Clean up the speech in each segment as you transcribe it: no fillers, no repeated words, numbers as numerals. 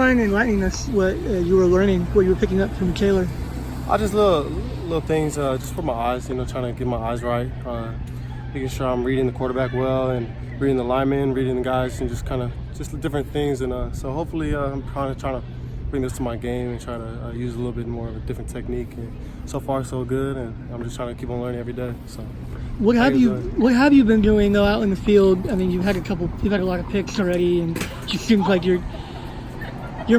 mind enlightening us what you were learning, what you were picking up from Taylor? I just little things, just for my eyes, trying to get my eyes right, making sure I'm reading the quarterback well and reading the linemen, reading the guys, and just different things. And so hopefully I'm kind of trying to bring this to my game and try to use a little bit more of a different technique. And so far so good, and I'm just trying to keep on learning every day. So. What have you been doing though out in the field? I mean, you've had a lot of picks already, and it just seems like you're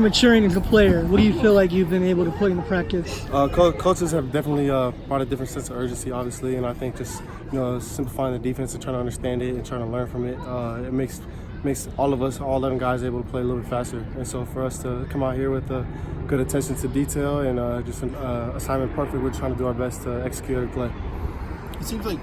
maturing as a player. What do you feel like you've been able to put into practice? Coaches have definitely brought a different sense of urgency, obviously, and I think just simplifying the defense and trying to understand it and trying to learn from it. It makes all of us, all 11 guys, able to play a little bit faster. And so for us to come out here with good attention to detail and just an assignment perfect, we're trying to do our best to execute every play. It seems like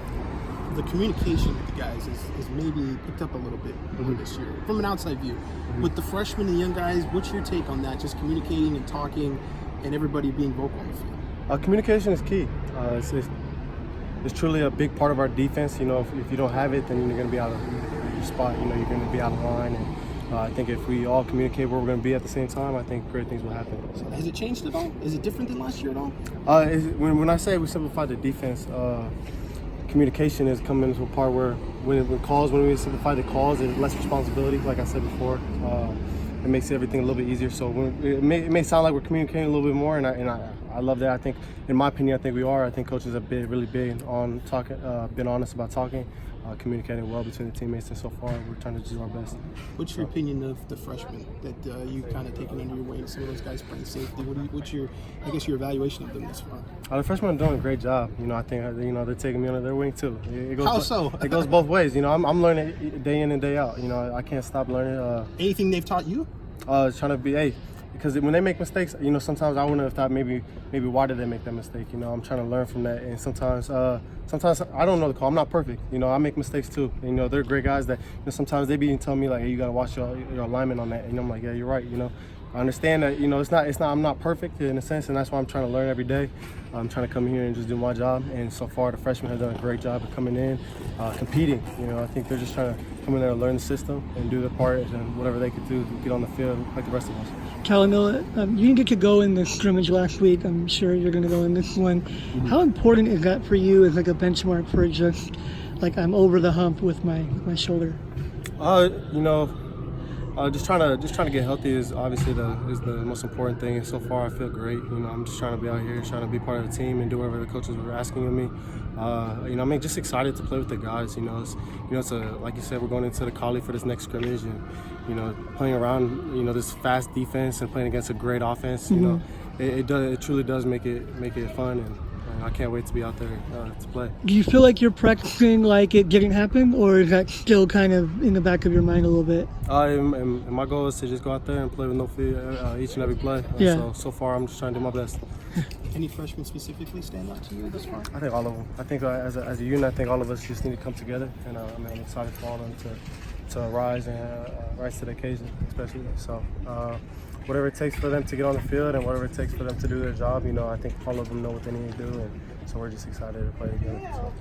the communication with the guys is maybe picked up a little bit this year, from an outside view. With the freshmen and young guys, what's your take on that? Just communicating and talking and everybody being vocal on the field. Communication is key. It's truly a big part of our defense. If you don't have it, then you're going to be out of your spot. You're going to be out of line. And I think if we all communicate where we're going to be at the same time, I think great things will happen. So. Has it changed at all? Is it different than last year at all? When I say we simplified the defense, communication is coming to a part where when we simplify the calls, there's less responsibility, like I said before. It makes everything a little bit easier. So it may sound like we're communicating a little bit more, and I love that. I think, in my opinion, I think we are. I think coaches have been really big on talking, been honest about talking, communicating well between the teammates, and so far we're trying to do our best. What's your opinion of the freshmen that you kind of taken under your wing? Some of those guys playing safety. What's your evaluation of them this far? The freshmen are doing a great job. I think they're taking me under their wing too. How so? It goes both ways. I'm learning day in and day out. I can't stop learning. Anything they've taught you? Trying to be because when they make mistakes, sometimes I wouldn't have thought maybe why did they make that mistake. I'm trying to learn from that, and sometimes I don't know the call. I'm not perfect. I make mistakes too. They're great guys that sometimes they be telling me like, hey, you gotta watch your alignment on that, and I'm like, yeah, you're right. I understand that it's not I'm not perfect in a sense, and that's why I'm trying to learn every day. I'm trying to come here and just do my job, and so far the freshmen have done a great job of coming in, competing. I think they're just trying to come in there and learn the system and do their part and whatever they could do to get on the field like the rest of us. Kalamila, you didn't get to go in the scrimmage last week. I'm sure you're going to go in this one. How important is that for you as like a benchmark for just like I'm over the hump with my shoulder? Just trying to get healthy is obviously the most important thing. And so far, I feel great. I'm just trying to be out here, trying to be part of the team and do whatever the coaches were asking of me. I'm just excited to play with the guys. It's like you said, we're going into the Collie for this next scrimmage, and playing around this fast defense and playing against a great offense. It truly does make it fun, and I can't wait to be out there to play. Do you feel like you're practicing like it didn't happen, or is that still kind of in the back of your mind a little bit? And my goal is to just go out there and play with no fear each and every play. So far, I'm just trying to do my best. Any freshmen specifically stand out to you this far? I think all of them. I think as a unit, I think all of us just need to come together, and I'm excited for all of them to rise to the occasion, especially. So whatever it takes for them to get on the field and whatever it takes for them to do their job, I think all of them know what they need to do, and so we're just excited to play together. So.